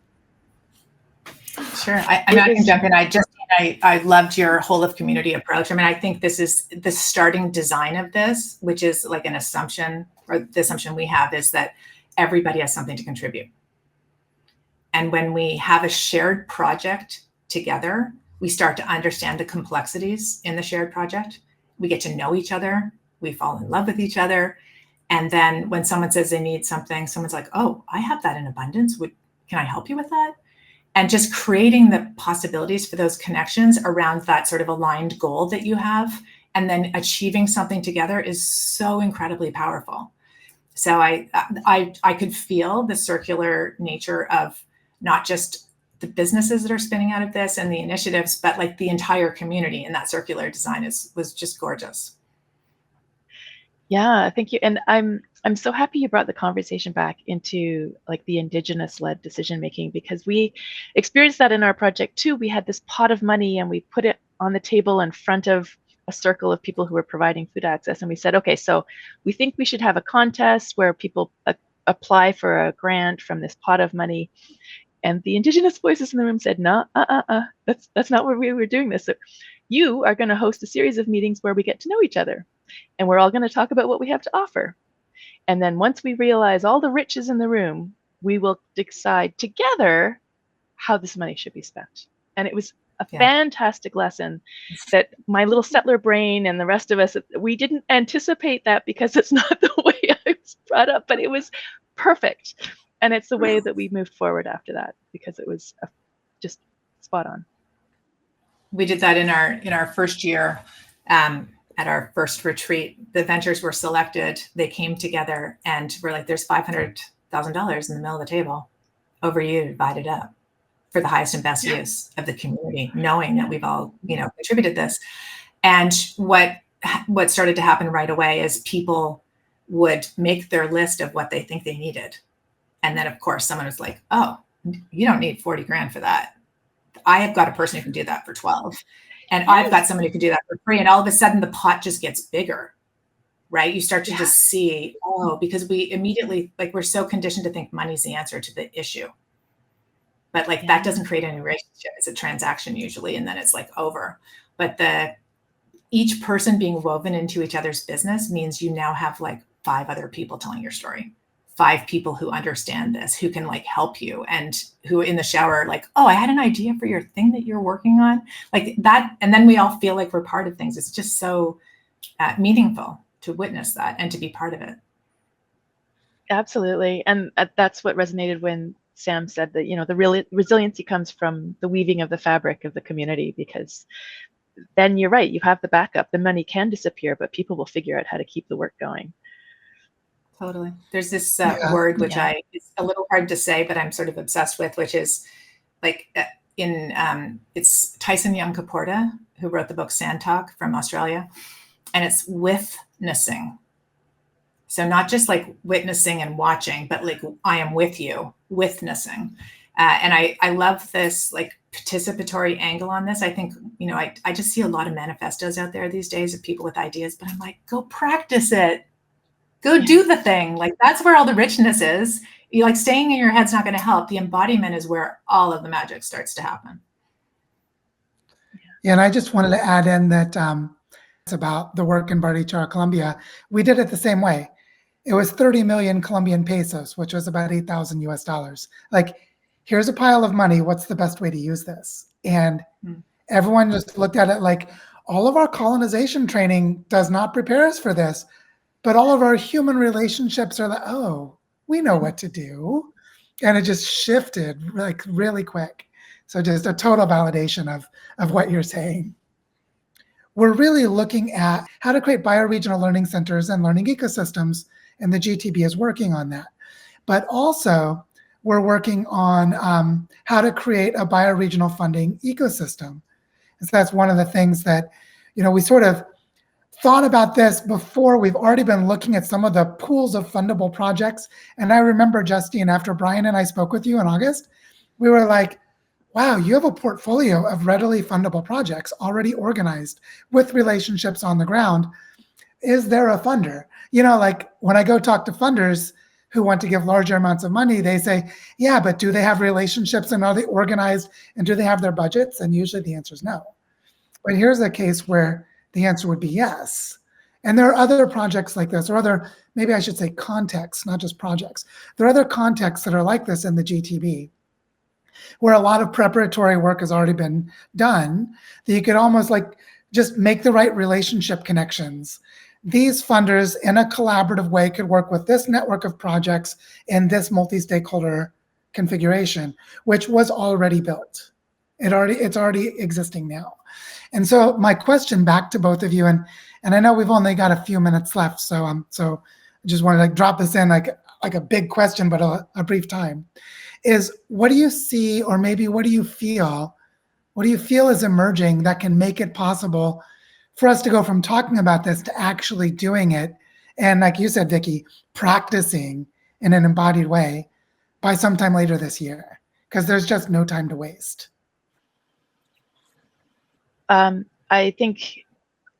Sure. I can jump in. I loved your whole of community approach. I mean, I think this is the starting design of this, which is like an assumption, or the assumption we have is that everybody has something to contribute. And when we have a shared project together, we start to understand the complexities in the shared project. We get to know each other. We fall in love with each other. And then when someone says they need something, someone's like, oh, I have that in abundance. Can I help you with that? And just creating the possibilities for those connections around that sort of aligned goal that you have, and then achieving something together is so incredibly powerful. So I could feel the circular nature of not just the businesses that are spinning out of this and the initiatives, but like the entire community in that circular design was just gorgeous. Yeah, thank you. And I'm so happy you brought the conversation back into like the Indigenous-led decision-making, because we experienced that in our project too. We had this pot of money and we put it on the table in front of a circle of people who were providing food access. And we said, okay, so we think we should have a contest where people apply for a grant from this pot of money. And the Indigenous voices in the room said, no, that's not where we were doing this. So you are going to host a series of meetings where we get to know each other. And we're all going to talk about what we have to offer. And then once we realize all the riches in the room, we will decide together how this money should be spent. And it was a fantastic lesson that my little settler brain and the rest of us, we didn't anticipate that because it's not the way I was brought up, but it was perfect. And it's the way that we moved forward after that, because it was just spot on. We did that in our first year. At our first retreat, the ventures were selected. They came together and we're like, there's $500,000 in the middle of the table over you to divide it up for the highest and best use of the community, knowing that we've all, contributed this. And what started to happen right away is people would make their list of what they think they needed. And then of course someone was like, oh, you don't need 40 grand for that. I have got a person who can do that for 12. And I've got someone who can do that for free. And all of a sudden the pot just gets bigger, right? You start to just see, because we immediately, we're so conditioned to think money's the answer to the issue. But that doesn't create any relationship. It's a transaction usually, and then it's over. But each person being woven into each other's business means you now have 5 other people telling your story. 5 people who understand this, who can help you, and who in the shower are oh, I had an idea for your thing that you're working on, that. And then we all feel like we're part of things. It's just so meaningful to witness that and to be part of it. Absolutely. And that's what resonated when Sam said that, the real resiliency comes from the weaving of the fabric of the community, because then you're right, you have the backup. The money can disappear, but people will figure out how to keep the work going. Totally. There's this word, which it's a little hard to say, but I'm sort of obsessed with, which is it's Tyson Yunkaporta, who wrote the book Sand Talk from Australia. And it's witnessing. So not just witnessing and watching, but I am with you, witnessing. And I love this participatory angle on this. I think, I just see a lot of manifestos out there these days of people with ideas, but I'm go practice it. Go do the thing. That's where all the richness is. You staying in your head's not going to help. The embodiment is where all of the magic starts to happen. Yeah, and I just wanted to add in that it's about the work in Barichara, Colombia. We did it the same way. It was 30 million Colombian pesos, which was about $8,000 US. Here's a pile of money. What's the best way to use this? And everyone just looked at it all of our colonization training does not prepare us for this. But all of our human relationships are oh, we know what to do. And it just shifted really quick. So just a total validation of what you're saying. We're really looking at how to create bioregional learning centers and learning ecosystems, and the GTB is working on that. But also, we're working on how to create a bioregional funding ecosystem. And so that's one of the things that, we sort of thought about this before. We've already been looking at some of the pools of fundable projects. And I remember, Justine, after Brian and I spoke with you in August, we were wow, you have a portfolio of readily fundable projects already organized with relationships on the ground. Is there a funder? When I go talk to funders who want to give larger amounts of money, they say, yeah, but do they have relationships and are they organized and do they have their budgets? And usually the answer is no. But here's a case where the answer would be yes. And there are other projects like this, or other, maybe I should say contexts, not just projects. There are other contexts that are like this in the GTB, where a lot of preparatory work has already been done, that you could almost just make the right relationship connections. These funders in a collaborative way could work with this network of projects in this multi-stakeholder configuration, which was already built. It's already existing now. And so my question back to both of you, and I know we've only got a few minutes left, so I just want to drop this in like a big question, but a brief time, is what do you see, or maybe what do you feel is emerging that can make it possible for us to go from talking about this to actually doing it and like you said, Vicki, practicing in an embodied way by sometime later this year, because there's just no time to waste. I think,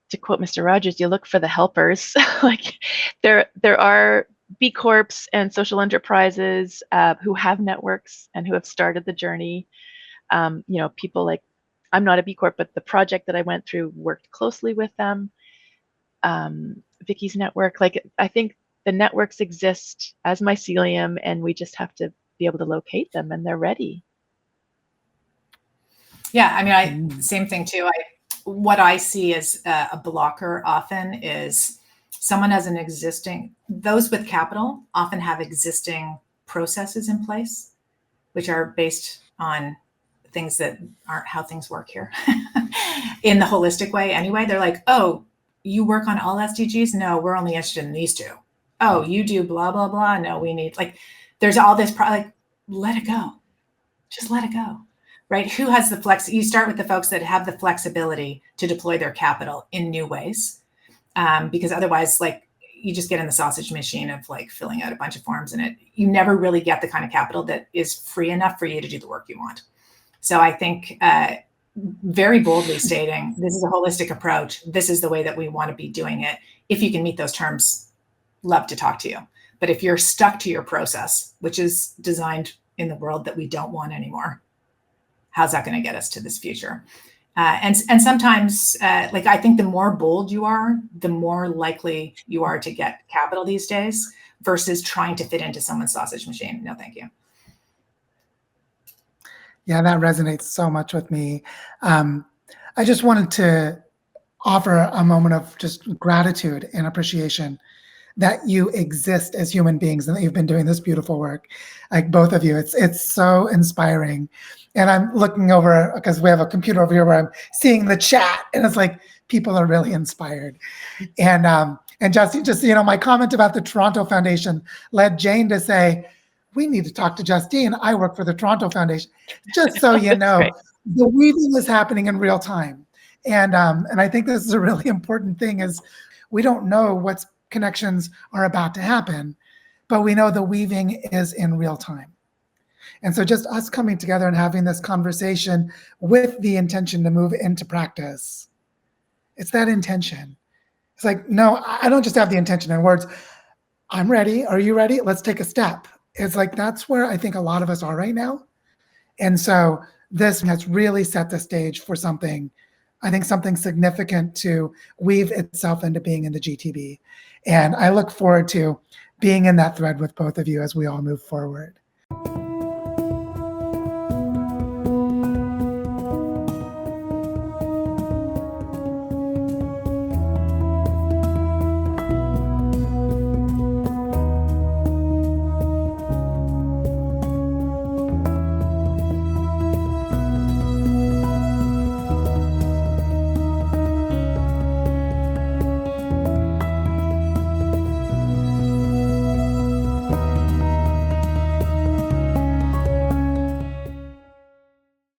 to quote Mr. Rogers, you look for the helpers. Like there are B Corps and social enterprises who have networks and who have started the journey. People like, I'm not a B Corp, but the project that I went through worked closely with them. Vicki's network, like I think the networks exist as mycelium, and we just have to be able to locate them, and they're ready. Yeah, I mean, same thing too. What I see as a blocker often is someone has those with capital often have existing processes in place, which are based on things that aren't how things work here in the holistic way anyway. They're like, oh, you work on all SDGs? No, we're only interested in these two. Oh, you do blah, blah, blah. No, we need, like, there's all this, like, let it go. Just let it go, right? Who has the flex? You start with the folks that have the flexibility to deploy their capital in new ways. Because otherwise, like, you just get in the sausage machine of like filling out a bunch of forms, and you never really get the kind of capital that is free enough for you to do the work you want. So I think very boldly stating, this is a holistic approach. This is the way that we want to be doing it. If you can meet those terms, love to talk to you. But if you're stuck to your process, which is designed in the world that we don't want anymore, how's that going to get us to this future? And sometimes, like, I think the more bold you are, the more likely you are to get capital these days versus trying to fit into someone's sausage machine. No, thank you. Yeah, that resonates so much with me. I just wanted to offer a moment of just gratitude and appreciation that you exist as human beings and that you've been doing this beautiful work, like both of you. It's so inspiring. And I'm looking over, because we have a computer over here where I'm seeing the chat, and it's like people are really inspired. And Justine, just, my comment about the Toronto Foundation led Jane to say, we need to talk to Justine. I work for the Toronto Foundation. Just so you know, great. The weaving is happening in real time. And I think this is a really important thing, is we don't know what connections are about to happen, but we know the weaving is in real time. And so just us coming together and having this conversation with the intention to move into practice, it's that intention. It's like, no, I don't just have the intention in words. I'm ready. Are you ready? Let's take a step. It's like, that's where I think a lot of us are right now. And so this has really set the stage for something, I think something significant to weave itself into being in the GTB. And I look forward to being in that thread with both of you as we all move forward.